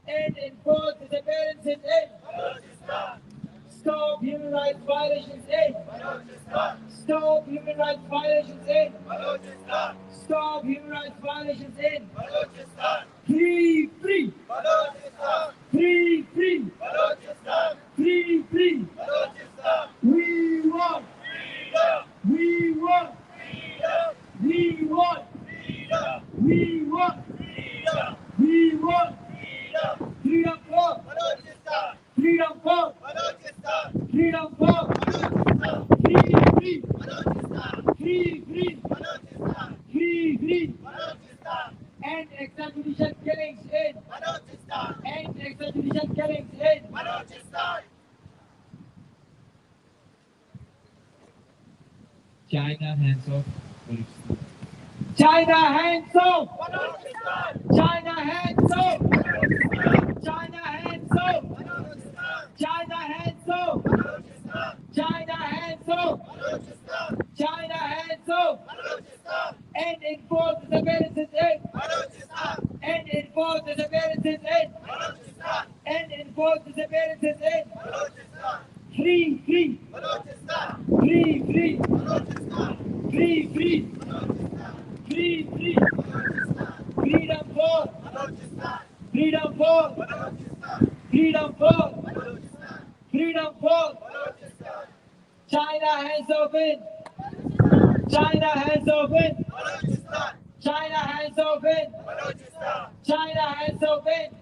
End enforced disappearances in stop human rights violations in stop human rights violations in stop human rights violations in free free free free free free we want we want we want we want we want freedom for freedom for freedom for free free free free free free and extrajudicial killings in and extrajudicial killings in China hands off Balochistan. China hands off China hands off China hands off China hands off China hands off China hands off and enforce disappearances in and enforce disappearances in and enforce disappearances in free free free free free free free free freedom for freedom for freedom for freedom for China hands open China hands open China hands open China hands open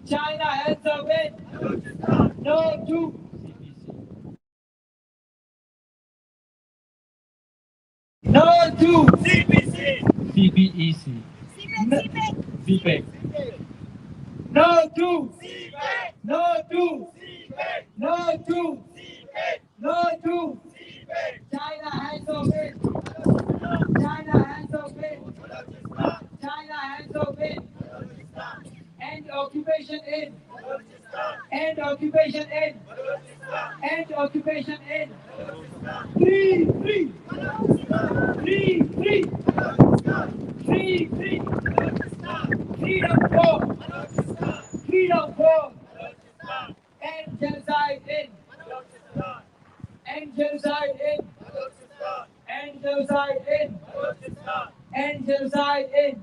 China hands open no to no to CBEC. CPEC. no to no to no to no to China hands open China hands open China hands open end occupation in end occupation in end occupation in free free free free free free freedom for freedom for end genocide in end genocide in end genocide in end genocide in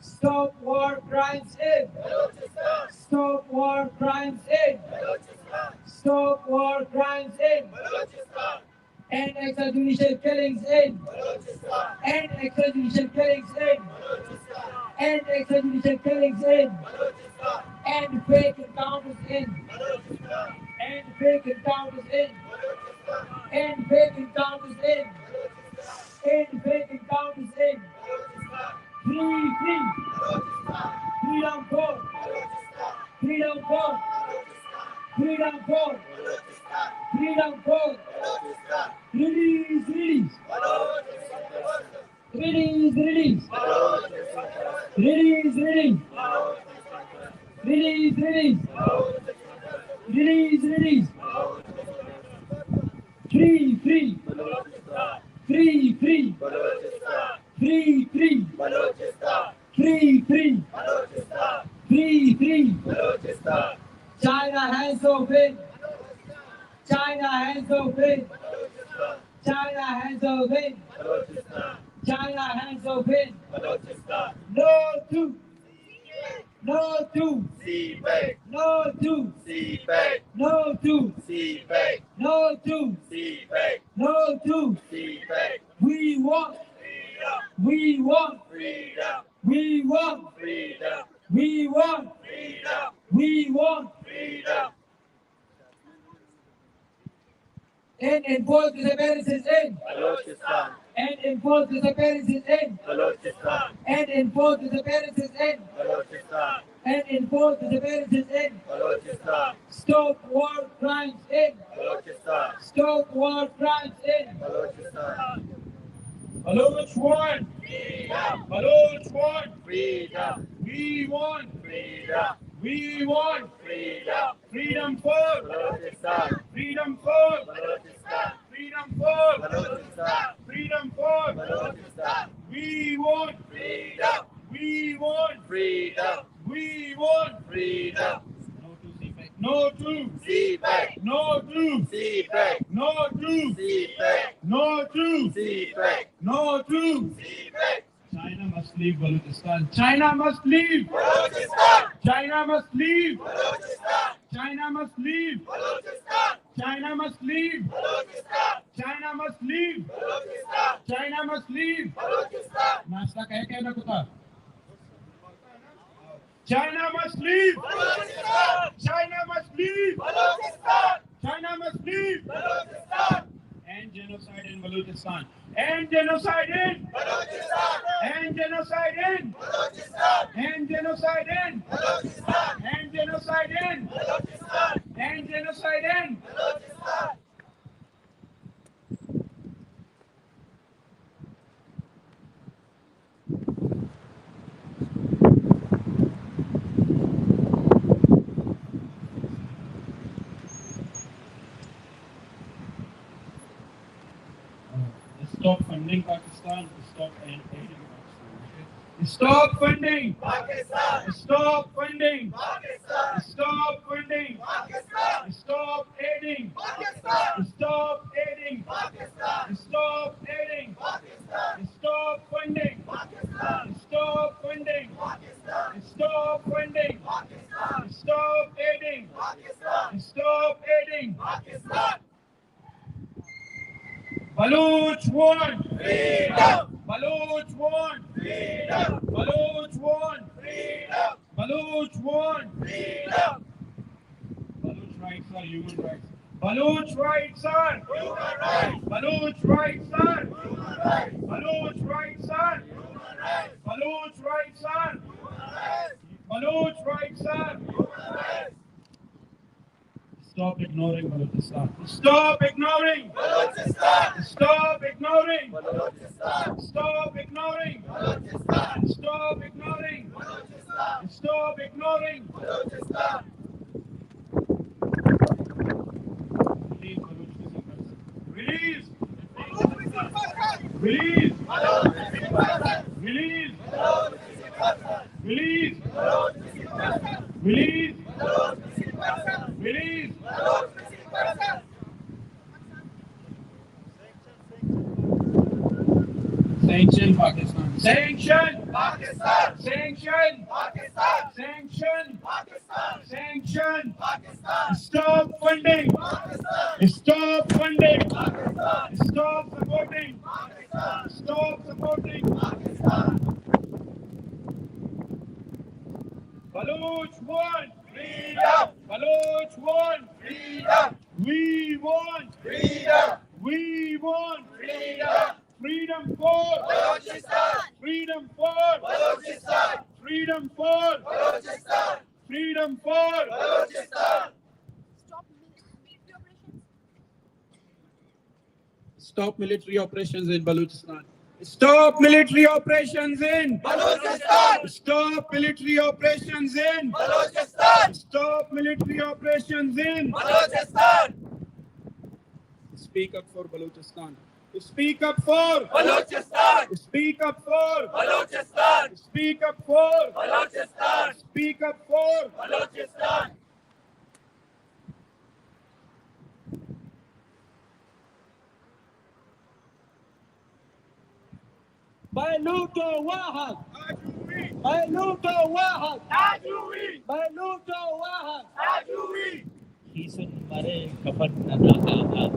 stop war crimes in stop war crimes in stop war crimes in end extrajudicial killings in end extrajudicial killings in end extrajudicial killings in end fake encounters in end fake encounters in end fake encounters in end fake encounters in free free freedom for freedom for freedom for freedom for release release release release release release release release release release free free free free free free free free free free China hands open China hands open China hands open China hands open no to no to no to no to no to no to we want we want we want we want we want and enforce disappearances in Balochistan. and enforce disappearances in Balochistan. and enforce disappearances in Balochistan. and enforce disappearances in Balochistan. stop war crimes in Balochistan. stop war crimes in Balochistan. Baloch one Freedom. Baloch one Freedom. we want Freedom. we want Freedom. freedom for Balochistan. freedom for Balochistan. freedom for Balochistan. freedom for Balochistan. we want Freedom. we We want freedom, We want freedom, No to CPAC, No to CPAC, No to CPAC, No to CPAC, No to CPAC, China must leave Balochistan. China must leave. Balochistan, China must leave. Balochistan, China must leave. Balochistan, China must leave. Balochistan, China must leave. Balochistan, China must leave. Balochistan, नाश्ता कह के ना कुत्ता. China must leave. Balochistan, China must leave. Balochistan, China must leave. Balochistan, End genocide in Balochistan. End genocide in. Balochistan, End genocide in. Balochistan, End genocide in. Balochistan, End genocide in. Balochistan, End genocide in. Balochistan. Stop funding Pakistan. Stop aiding Pakistan. Stop funding. Pakistan, Stop funding. Pakistan, Stop funding. Pakistan, Stop aiding. Pakistan, Stop aiding. Pakistan, Stop aiding. Pakistan, Stop funding. Pakistan, Stop funding. Pakistan, Stop funding. Pakistan, Stop aiding. Pakistan, Stop aiding. Pakistan. Baloch won. Freedom, Baloch won. freedom, Baloch won. freedom, Baloch won. freedom, Baloch rights are human rights. Baloch rights are. human rights, Baloch rights are. human rights, Baloch rights are. human rights, Baloch rights are. human rights, Baloch rights are. human rights. Stop ignoring Balochistan. Stop ignoring. Balochistan, Stop ignoring. Balochistan, Stop ignoring. Balochistan, Stop ignoring. Balochistan, Stop ignoring. Balochistan. Release. Release. Release. Release. Release. Release. Sanction Pakistan. Sanction. Pakistan, Sanction. Pakistan, Sanction. Pakistan, Sanction. Pakistan, Stop funding. Pakistan, Stop funding. Pakistan, Stop supporting. Pakistan, Stop supporting. Pakistan. Baloch won. Freedom, Baloch won. freedom, We won. freedom, We won. freedom. Freedom for. Balochistan, Freedom for. Balochistan, Freedom for. Balochistan, Freedom for. Balochistan. Stop military operations in Balochistan. Stop military operations in. Balochistan, Stop military operations in. Balochistan, Stop military operations in. Balochistan, Speak up for Balochistan. Speak up for. Balochistan, Speak up for. Balochistan, Speak up for. Balochistan, Speak up for. Balochistan. بلوتو واحد بلوتو واحد Ajuri, بلوتو واحد Ajuri, خيسون مري كفن ندا آزاد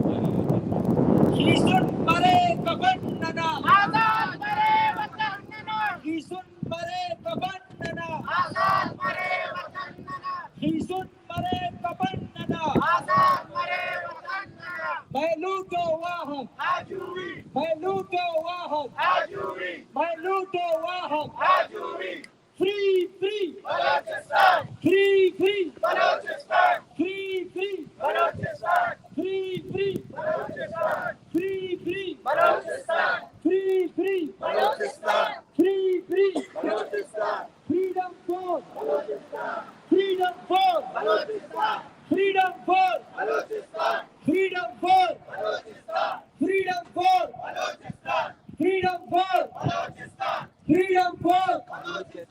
خيسون مري كفن ندا Azad Mare Watan Nana, خيسون مري كفن ندا Azad Mare Watan Nana, خيسون مري كفن ندا Azad Mare Watan Nana, بلوتو واحد Ajuri, بلوتو واحد Ajuri, بلوتو واحد Ajuri, free free Balochistan, free free Balochistan, free free Balochistan, free free Balochistan, free free Balochistan, free free Balochistan, free free Balochistan, freedom for Balochistan, freedom for Balochistan, freedom for Balochistan, freedom for Balochistan, freedom for Balochistan, freedom for Balochistan, freedom for Balochistan.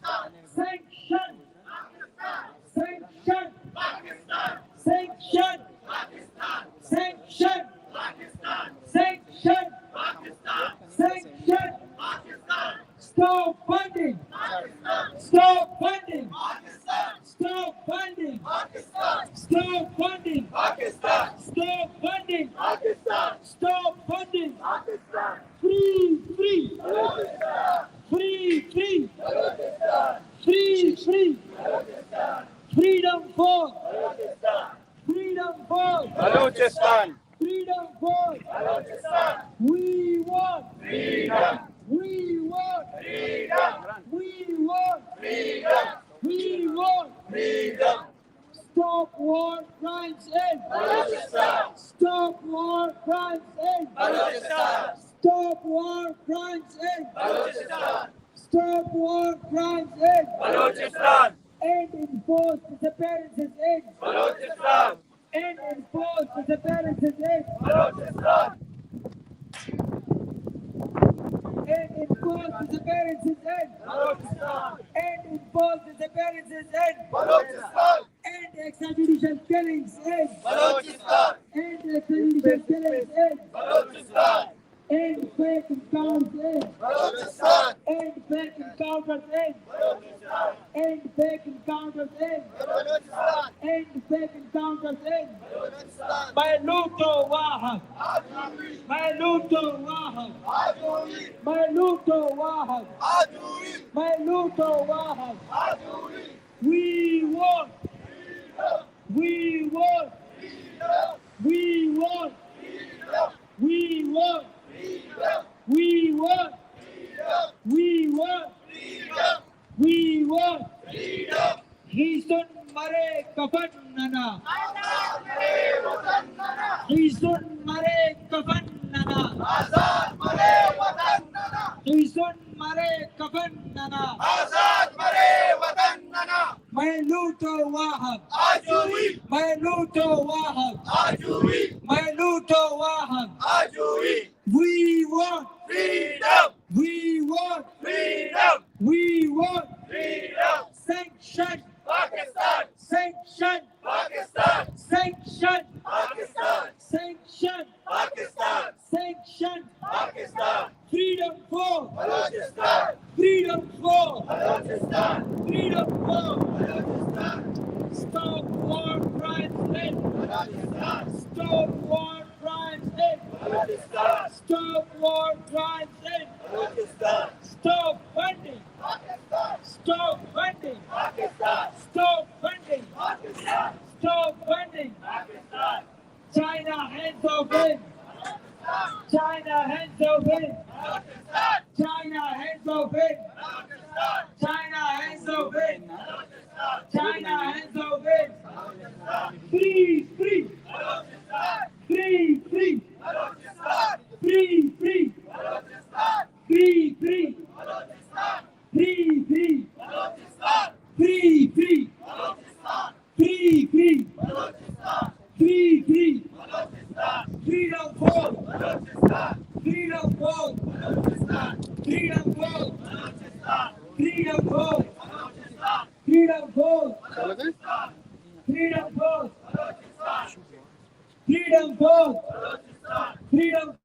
Stop funding. Pakistan. Stop funding. Pakistan. Stop funding. Pakistan. Stop funding. Pakistan. Stop funding. Pakistan. Free, free. Balochistan. Free, free. Balochistan. Free, free. Balochistan. Freedom for. Balochistan. Freedom for. Balochistan. Freedom for. Balochistan. We want. Freedom. We want. Freedom. We want. Freedom. We want. Freedom. Stop war crimes end. Balochistan. Stop war crimes end. Balochistan. Stop war crimes end. Balochistan. Stop war crimes end. Balochistan. End enforced disappearances end. Balochistan. End enforced disappearances end. Balochistan. End enforced disappearances end. Balochistan. End enforced disappearances end. Balochistan. End extrajudicial killings end. Balochistan. End extrajudicial killings end. Balochistan. End fake encounters end. Balochistan. End fake encounters end. Balochistan. End fake encounters end. Balochistan. End fake encounters end. Balochistan. Maluto Wahab. Adui. Maluto Wahab. Adui. Maluto Wahab. Adui. Maluto Wahab. Adui. We want. We want. We want. We want. We want. We want. We want. Hisun mare kafanana. Hisun mare kafanana. Azad mare watan nana. Hisun mare kafanana. Azad mare watan nana. Maluto Wahab. Adui. Maluto Wahab. Adui. Maluto Wahab. Adui. We want. Freedom. We want. Freedom. We want. Freedom. Sanction. Pakistan. Sanction. Pakistan. Sanction. Pakistan. Sanction. Pakistan. Sanction. Pakistan. Freedom for. Balochistan. Freedom for. Balochistan. Freedom for. Balochistan. Stop war crimes end. Balochistan. Stop war crimes end. Balochistan. Stop war crimes end. Balochistan. Stop funding. Pakistan. Stop funding. Pakistan. Stop funding. Pakistan. Stop funding. Pakistan. China hands over in. China hands over in. Balochistan. China hands over in. Balochistan. China hands over in. Balochistan. China hands over in. Balochistan. Free, free, Balochistan. free, free, Balochistan. free, free, Balochistan. free, free, Balochistan. free, free, Balochistan. free, free, Balochistan. free, free, Balochistan. free, free, Balochistan. freedom for, Balochistan. freedom for, Balochistan. freedom for, Balochistan. freedom for, Balochistan. freedom for, Balochistan. freedom for, Balochistan. freedom for, Balochistan. freedom.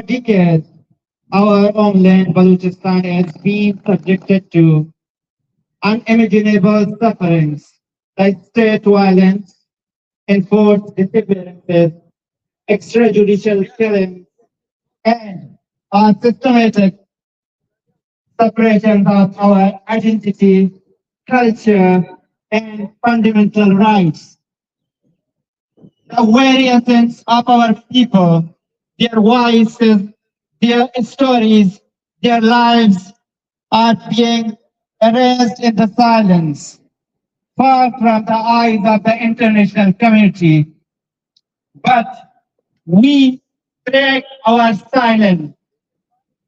decades, our homeland Balochistan has been subjected to unimaginable sufferings like state violence, enforced disappearances, extrajudicial killings, and systematic suppression of our identity, culture, and fundamental rights. The very essence of our people, their voices, their stories, their lives are being erased in the silence, far from the eyes of the international community. But we break our silence.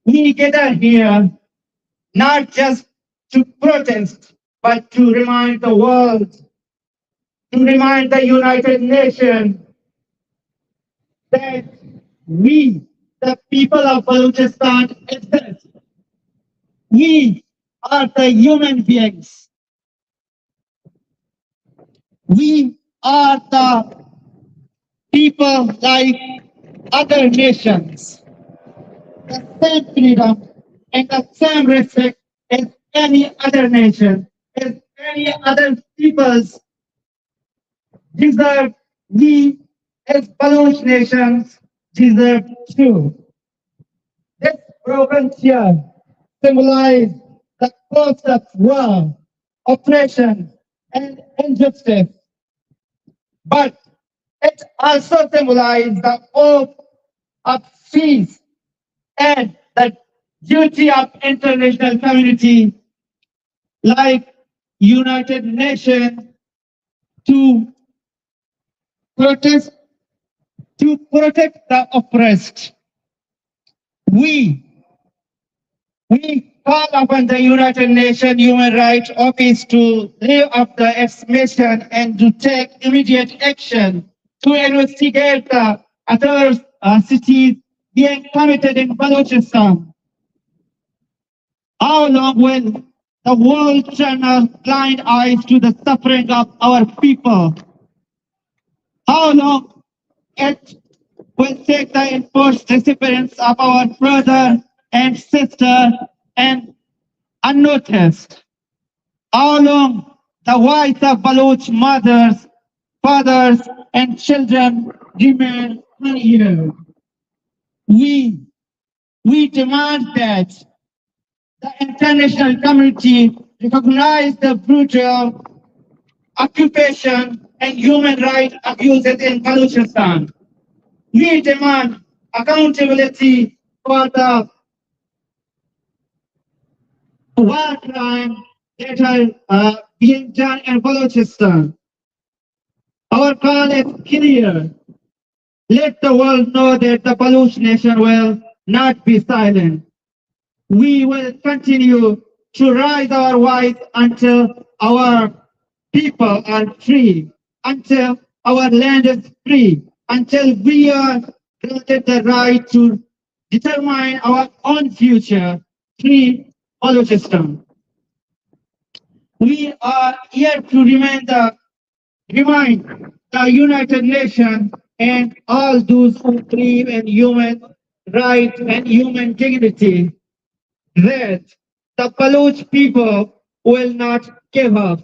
We gather here not just to protest, but to remind the world, to remind the United Nations that we, the people of Balochistan, exist. We are the human beings. We are the people like other nations. The same freedom and the same respect as any other nation, as any other peoples deserve. We as Baloch nations deserve too. This broken chair symbolizes the cost of war, oppression, and injustice. But it also symbolizes the hope of peace and the duty of international community like United Nations to protest, to protect the oppressed. We call upon the United Nations Human Rights Office to live up to its mission and to take immediate action to investigate the atrocities being committed in Balochistan. How long will the world turn a blind eyes to the suffering of our people? How long it will take the enforced disappearance of our brother and sister and unnoticed? How long the voice of Baloch mothers, fathers, and children remain unheard? We demand that the international community recognize the brutal occupation and human rights abuses in Balochistan. We demand accountability for the war crimes that are being done in Balochistan. Our call is clear. Let the world know that the Baloch nation will not be silent. We will continue to raise our voice until our people are free, until our land is free, until we are granted the right to determine our own future, free Balochistan. We are here to remind the United Nations and all those who believe in human rights and human dignity that the Baloch people will not give up.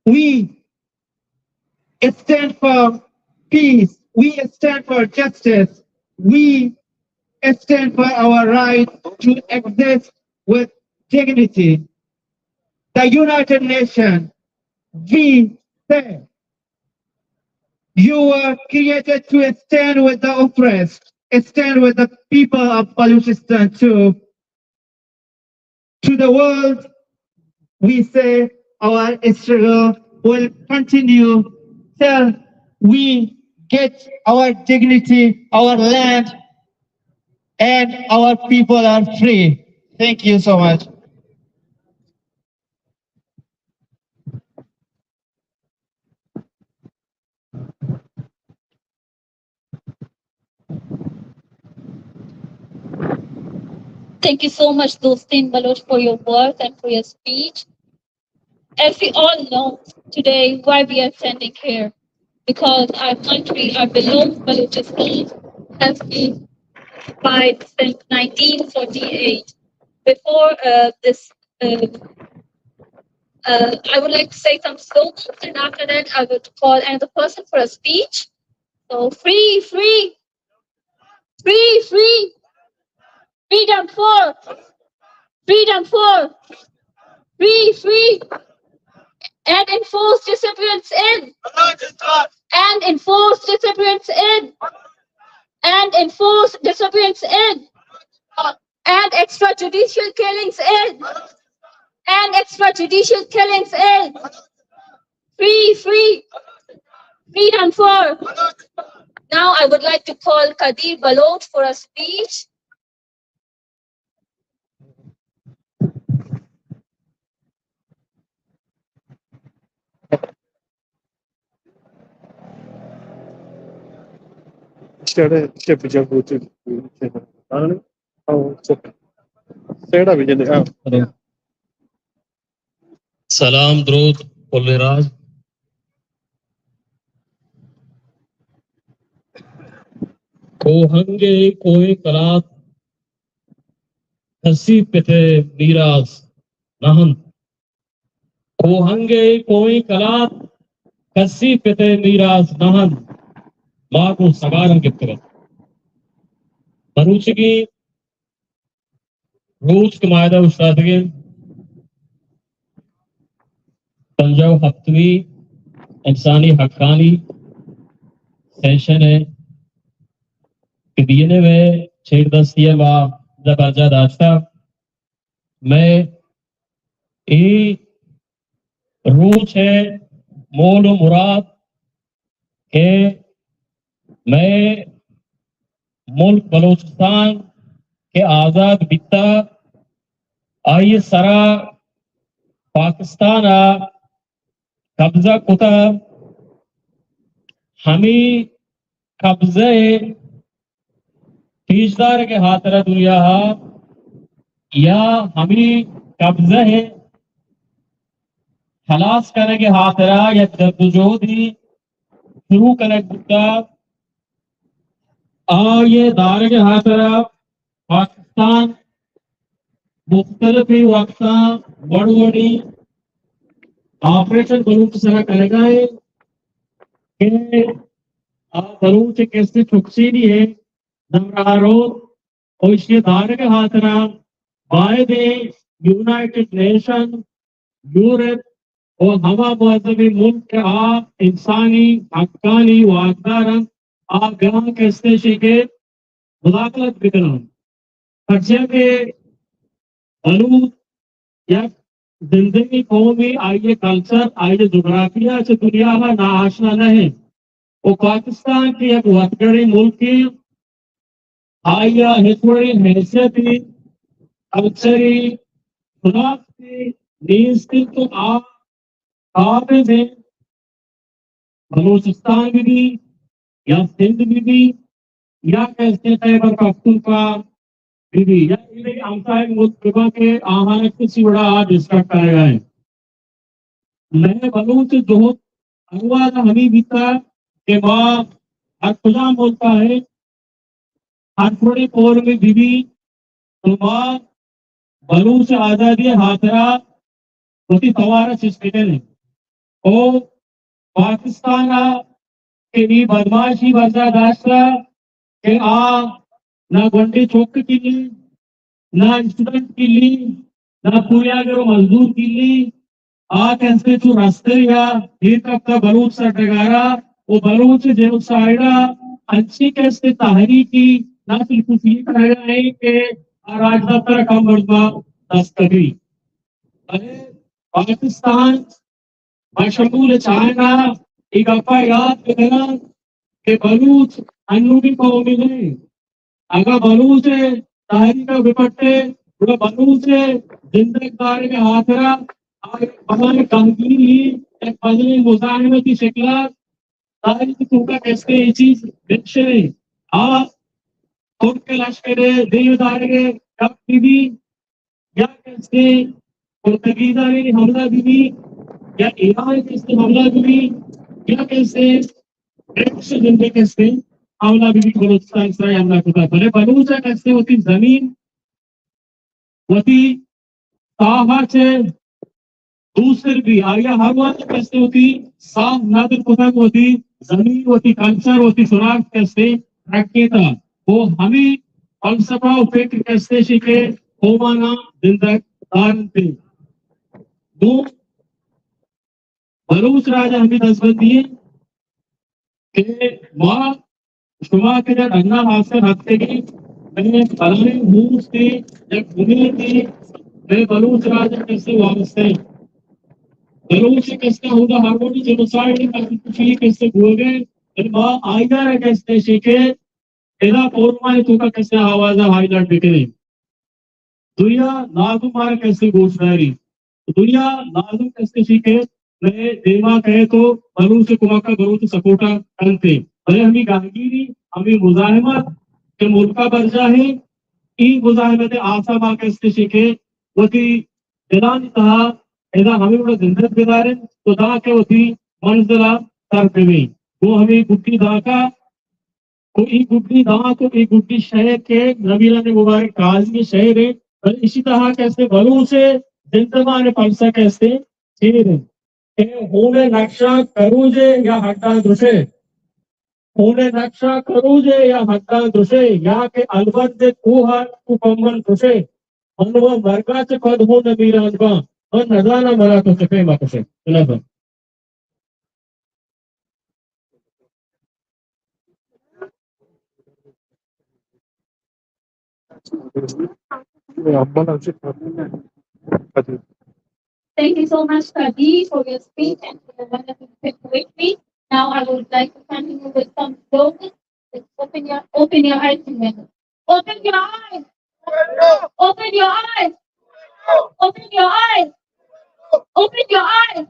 We stand for peace. We stand for justice. We stand for our right to exist with dignity. The United Nations, we say, you were created to stand with the oppressed, stand with the people of Balochistan too. To the world, we say our struggle will continue till we get our dignity, our land, and our people are free. Thank you so much. Thank you so much, Dostin Baloch, for your words and for your speech. As we all know today, why we are standing here, because our country, our beloved Balochistan, has been by 1948. Before this, I would like to say some slogans, and after that, I would call another person for a speech. So, free, free, free, free, freedom for, freedom for, free, free, and enforce disappearance in, and enforce disappearance in, and enforce disappearance in, and extrajudicial killings in, and extrajudicial killings in, free, free, freedom for. Now I would like to call Kadir Baloch for a speech. Salam, Drod, Poliraj. Kohange koi kalat, hasi pete miras nahan. Kohange koi kalat, hasi pete miras nahan. Maku sagaran giptara. Baruch ki roz kamaida ustadge Punjab हफ्तवी इंसानी Haqqani session है कि BNM में छेड़दस्तियां व जबरजा दाश्ता मैं ये रूच है मोल मुराद के मैं मुल्क बलोचिस्तान के आज़ाद बिता आई सरा पाकिस्तान कब्जा कुता हमी कब्जे फीसदार के हाथरा दुनिया या हमी कब्जे खलास करने के हाथरा या जद्दोजहद शुरू करने कुता ये दार के हाथरा पाकिस्तान मुख्तलिफ वक्त बड़ी ऑपरेशन बलूच सरा करेगा है कि बलूच कैसे ठुकसीनी है नमरारो और इसके दारे के हाथरा वायदे यूनाइटेड नेशन यूरोप और हवा मजहबी मुल्क के आप इंसानी हक्कानी वाकदारन आप ग्राम कैसे शिके मुदाखलत बिकना खर्चे के बलूच या जिंदगी कौमी आइए कल्चर आइए जोग्राफिया से दुनिया में ना आशना नहीं वो पाकिस्तान की एक वतगड़ी मुल्क की आइया हिस्टोरी हैसियती कल्चरी खुदाफती नीज की तो आप काबे में बलूचिस्तान में भी या सिंध में भी या कैसे खैबर पख्तूनख्वा दीदी या इन्हें आमसाय मुल्क के आहार किसी बड़ा आज डिस्कस करेगा है मैं बलूच जो अगवाद हमी बीता के बाद हर खुदा बोलता है हर थोड़े कोर में बीबी तो बाद बलूच आजादी हाथरा होती सवार सिस्टेम है और पाकिस्तान के भी बदमाशी बर्दाश्ता के ना गंडे चौक के लिए ना स्टूडेंट के लिए ना पूरे मजदूर के लिए कैसे जो रास्ते या ये तक का बलूच सा डगारा वो बलूच जेनोसाइडा अच्छी कैसे तहरीकी ना सिर्फ ये कहेगा नहीं कि राजदाता कम वर्मा दस्तगी अरे पाकिस्तान बशमूल चाइना एक अपा याद करना कि बलूच अन्नूरी कौमी नहीं अगर बलूच तारी का विपट्टे पूरा बलूच जिंदगी के हाथरा हमारे गमगीनी एक बदले मुजाहिमे की शिकला तारी की तुमका कैसे ये चीज दिखे के लश्करे देवदारे कब बीबी या कैसे पुर्तगीजा ने हमला बीबी या ईरान कैसे हमला बीबी या कैसे जिंदगी कैसे Avla Bibi Balochistan Sray Amla Kuta. Bale Balucha kaste hoti zameen hoti saha che दूसर भी आर्या हर बात कैसे होती साफ नादर कुतक होती जमीन होती कल्चर होती सुराग कैसे रखे था वो हमें फलसफा फिक्र कैसे सीखे होमाना जिंदगान थे दो बलूच राजा हमें दसबत दिए कि माँ शुमा के जब अन्ना हासिल रखते गई मैंने बलाने मूस थी जब भूमि थी मैं बलूच राजा कैसे वापस बलूच कैसे होगा हार्मोनी जेनोसाइड काफी कैसे हुए and आइदार कैसे सीखे एदा पोरमाने तुका कैसे आवाज हाईलाइट बिकरे दुनिया नागु मार कैसे गोशनारी दुनिया नागु कैसे सीखे मैं देवा कहे तो बलूच कुमाका बलूच सपोर्टा करते भले हमें गांगीरी हमें मुजाहिमत के मुल्का बर्जा है इन मुजाहिमत आसा मां कैसे सीखे वती ऐलान कहा ऐसा हमें बड़ा जिंदगी गुजारे तो दा के होती मंजिला सर पे में वो हमें गुड्डी दा का कोई गुड्डी दा को एक गुड्डी शहर के नबीला ने मुबारक काज के शहर है और इसी तरह कैसे बलू से जिंदगी ने पलसा कैसे शेर है होने नक्शा करूजे या हट्टा दुशे होने नक्शा करूजे या हट्टा दुशे या के अलबत दे कुहा कुकम्मल दुशे अनवा मरगा से खुद हो नबीरा अनवा और नजाना मरा तो सके मां से सुना Thank you so much, Kadi, for your speech and for the wonderful poetry. Now I would like to continue with some slogans. Open your eyes, together. Open your eyes. Open your eyes. Open your eyes. Open your eyes.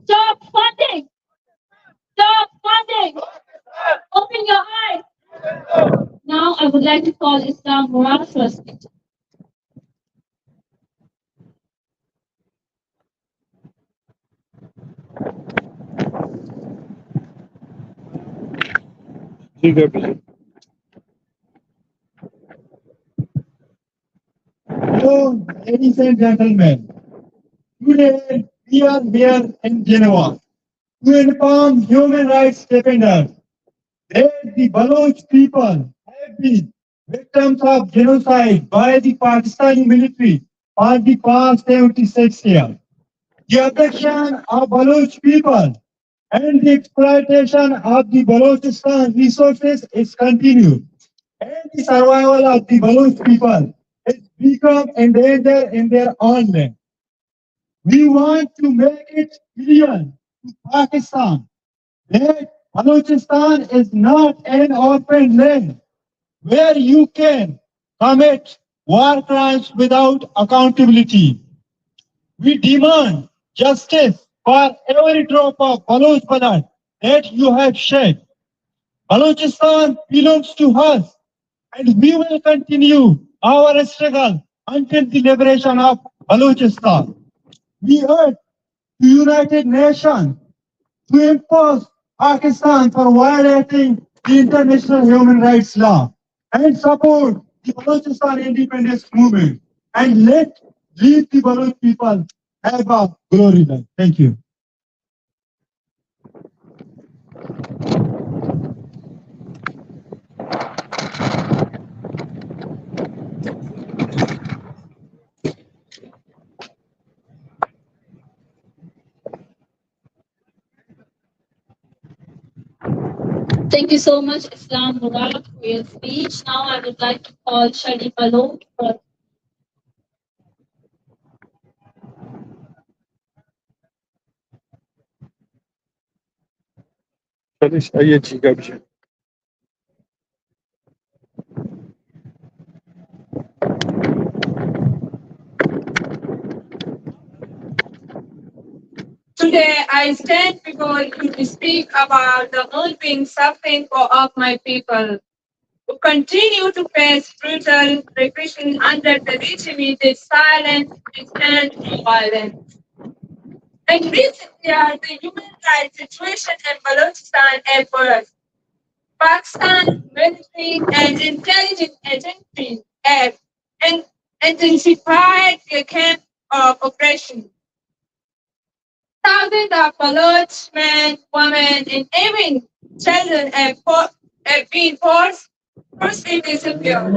Stop funding. Stop funding. Open your eyes. Now I would like to call Islam Murad for a speech. Hello, ladies and gentlemen. Today we are here in Geneva to inform human rights defenders that the Baloch people have been victims of genocide by the Pakistani military for the past 76 years. The oppression of Baloch people and the exploitation of the Balochistan resources is continued, and the survival of the Baloch people has become endangered in their own land. We want to make it clear to Pakistan that Balochistan is not an open land where you can commit war crimes without accountability. We demand justice for every drop of Baloch blood that you have shed. Balochistan belongs to us, and we will continue our struggle until the liberation of Balochistan. We urge the United Nations to impose Pakistan for violating the international human rights law and support the Balochistan independence movement and leave the Baloch people have a glory life. Thank you. Thank you so much, Islam Murad, for your speech. Now I would like to call Sharif Alok for Today, I stand before you to speak about the unbeing suffering of my people, who continue to face brutal repression under the regime that silence and violence. In recent years, the human rights situation in Balochistan has worsened. Pakistan military and intelligence agencies have intensified their camp of operation. Thousands of Baloch men, women, and even children have been forcibly disappeared,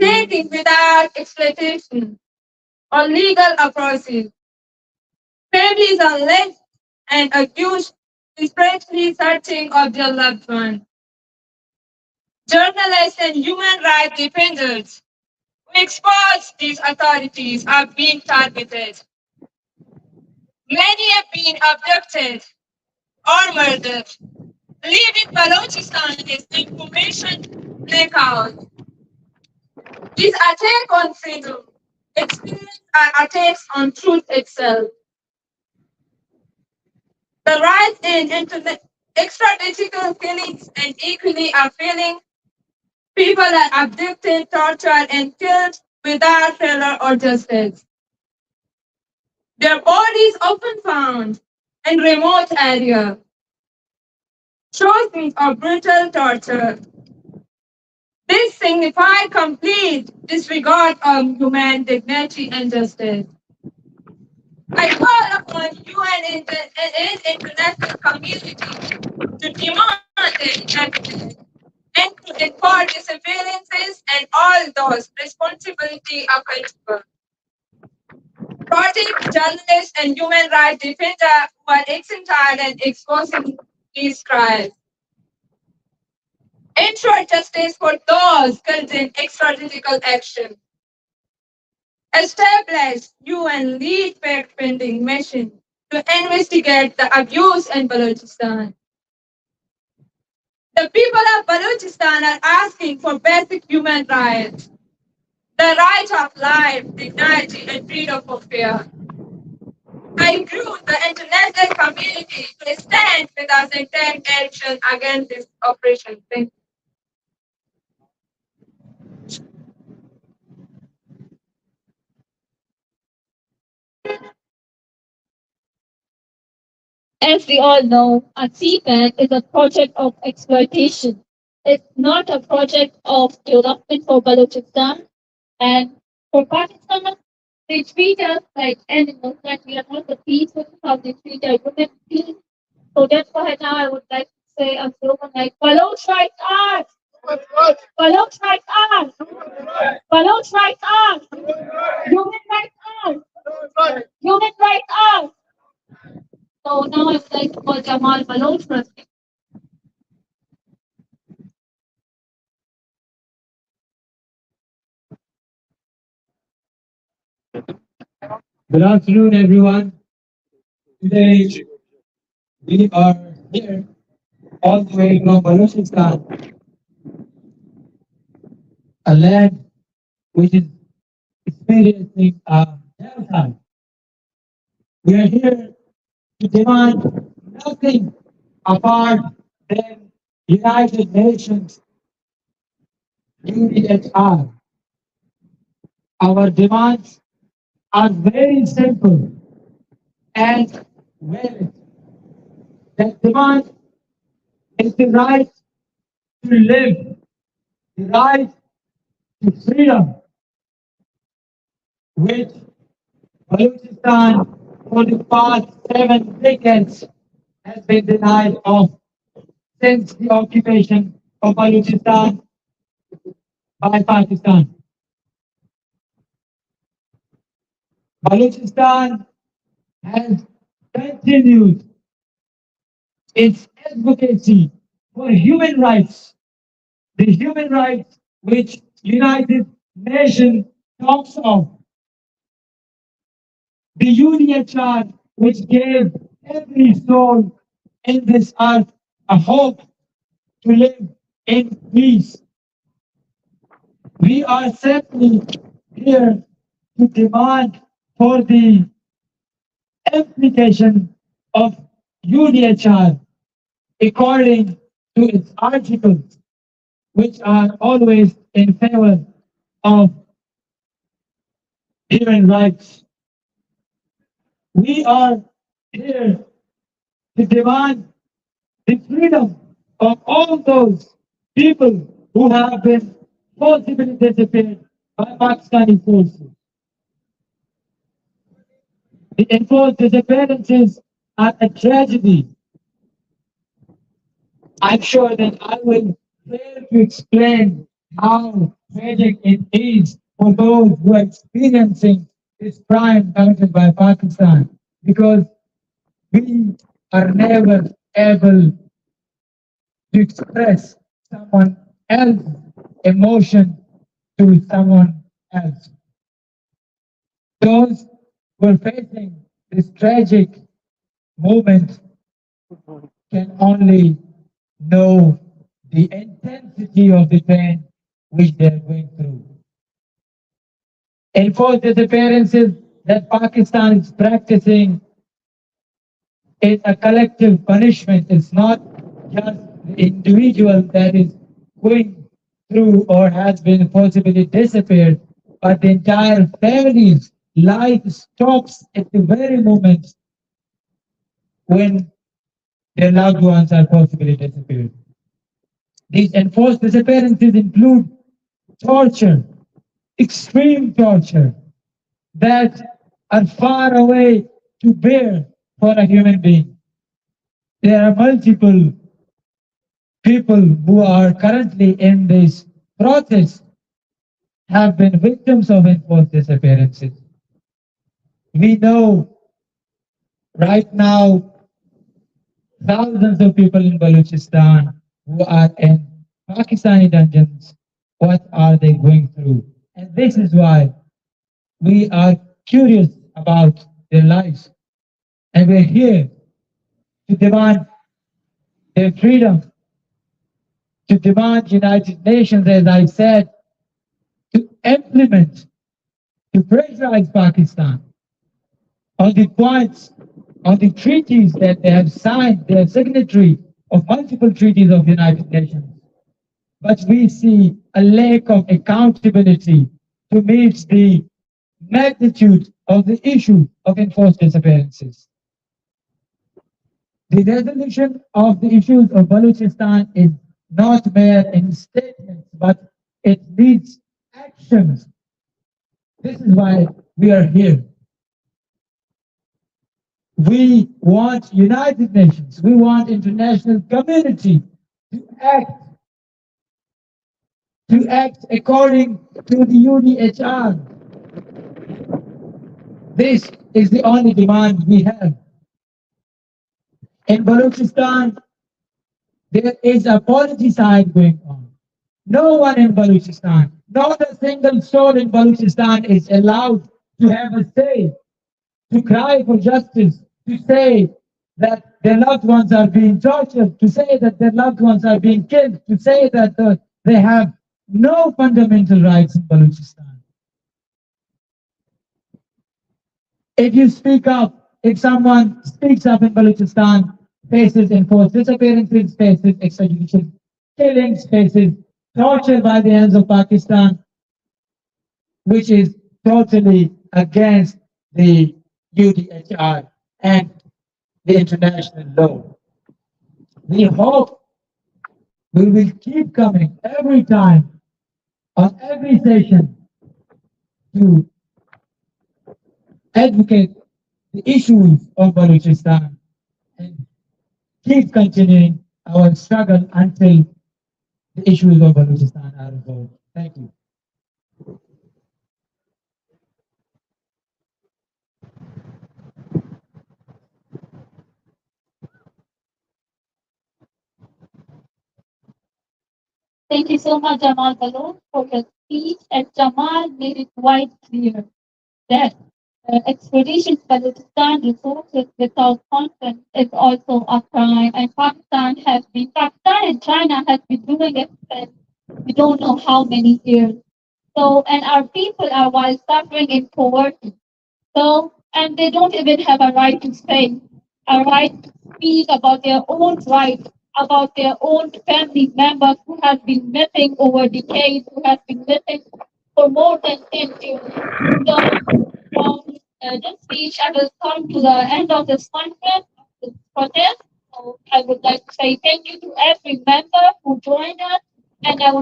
taken without exploitation or legal approaches. Families are left and accused, desperately searching of their loved ones. Journalists and human rights defenders who expose these authorities are being targeted. Many have been abducted or murdered, leaving Balochistan is information blackout. This attack on freedom experience are attacks on truth itself. The rise in internet extrajudicial killings and equally are feeling people are abducted, tortured, and killed without trial or justice. Their bodies often found in remote areas, shows of brutal torture. This signifies complete disregard of human dignity and justice. I call upon UN and international community to demand the evidence and to enforce disappearances and all those responsibility accountable. Protect journalists and human rights defenders who are exempted and exposing these crimes. Ensure justice for those killed in extrajudicial action. Establish UN lead fact-finding mission to investigate the abuse in Balochistan. The people of Balochistan are asking for basic human rights, the right of life, dignity, and freedom of fear. I include the international community to stand with us and take action against this operation. Thank you. As we all know, a CPAC is a project of exploitation. It's not a project of development for Balochistan. And for Pakistan, they treat us like animals, that we are not the people how they treat our human beings. So that's why now I would like to say a slogan like Baloch rights are! Baloch rights are! Baloch rights are! Human rights are! Human rights are! So now I would like to call Jamal Baloch for a speech. Good afternoon, everyone. Today we are here all the way from Balochistan, a land which is experiencing a genocide. We are here to demand nothing apart than United Nations UNHCR. Our demands are very simple and valid. That demand is the right to live, the right to freedom, which Balochistan for the past 7 decades has been denied of since the occupation of Balochistan by Pakistan. Balochistan has continued its advocacy for human rights, the human rights which United Nations talks of, the UNHCR which gave every soul in this earth a hope to live in peace. We are simply here to demand for the application of UNHCR according to its articles, which are always in favor of human rights. We are here to demand the freedom of all those people who have been forcibly disappeared by Pakistani forces. The enforced disappearances are a tragedy. I'm sure that I will fail to explain how tragic it is for those who are experiencing this crime committed by Pakistan, because we are never able to express someone else's emotion to someone else. Those who are facing this tragic moment can only know the intensity of the pain which they are going through. Enforced disappearances that Pakistan is practicing is a collective punishment. It's not just the individual that is going through or has been forcibly disappeared, but the entire family's life stops at the very moment when their loved ones are forcibly disappeared. These enforced disappearances include torture, extreme torture, that are far away to bear for a human being. There are multiple people who are currently in this process have been victims of enforced disappearances. We know right now thousands of people in Balochistan who are in Pakistani dungeons. What are they going through? And this is why we are curious about their lives. And we're here to demand their freedom, to demand United Nations, as I said, to implement, to pressurize Pakistan on the points, on the treaties that they have signed. They are signatory of multiple treaties of the United Nations. But we see a lack of accountability to meet the magnitude of the issue of enforced disappearances. The resolution of the issues of Balochistan is not mere in statements, but it needs actions. This is why we are here. We want United Nations, we want international community to act according to the UDHR. This is the only demand we have. In Balochistan, there is a politicide going on. No one in Balochistan, not a single soul in Balochistan is allowed to have a say, to cry for justice, to say that their loved ones are being tortured, to say that their loved ones are being killed, to say that they have no fundamental rights in Balochistan. If you speak up, if someone speaks up in Balochistan, faces enforced disappearances, faces extrajudicial killings, faces torture by the hands of Pakistan, which is totally against the UDHR and the international law. We hope we will keep coming every time, on every session, to advocate the issues of Balochistan and keep continuing our struggle until the issues of Balochistan are resolved. Thank you. Thank you so much, Jamal Balot, for your speech. And Jamal made it quite clear that expedition to Balochistan resources without consent is also a crime. And Pakistan and China has been doing it since we don't know how many years. So, and our people are while suffering in poverty. So, and they don't even have a right to say, a right to speak about their own rights, about their own family members who have been missing over decades, who have been missing for more than 10 years. So, from this speech, I will come to the end of this conference, this protest. So I would like to say thank you to every member who joined us, and I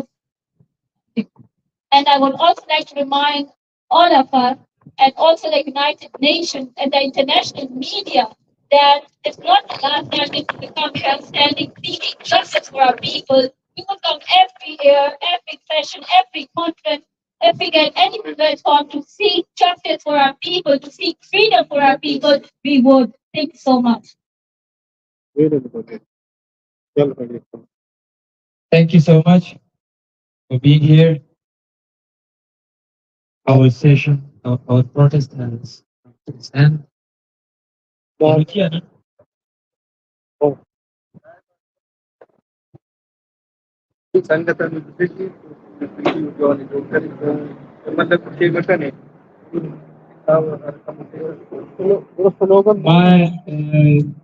would also like to remind all of us, and also the United Nations and the international media, that it's not the last time we will come here standing seeking justice for our people. We will come every year, every session, every conference, if we get any platform to seek justice for our people, to seek freedom for our people, we would. Thank you so much. Thank you so much for being here. Our session, our protest has come to its end. My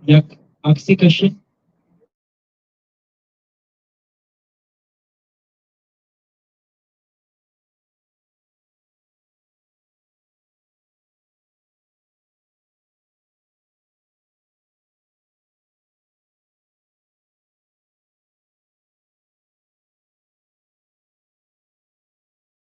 yak aksi kashi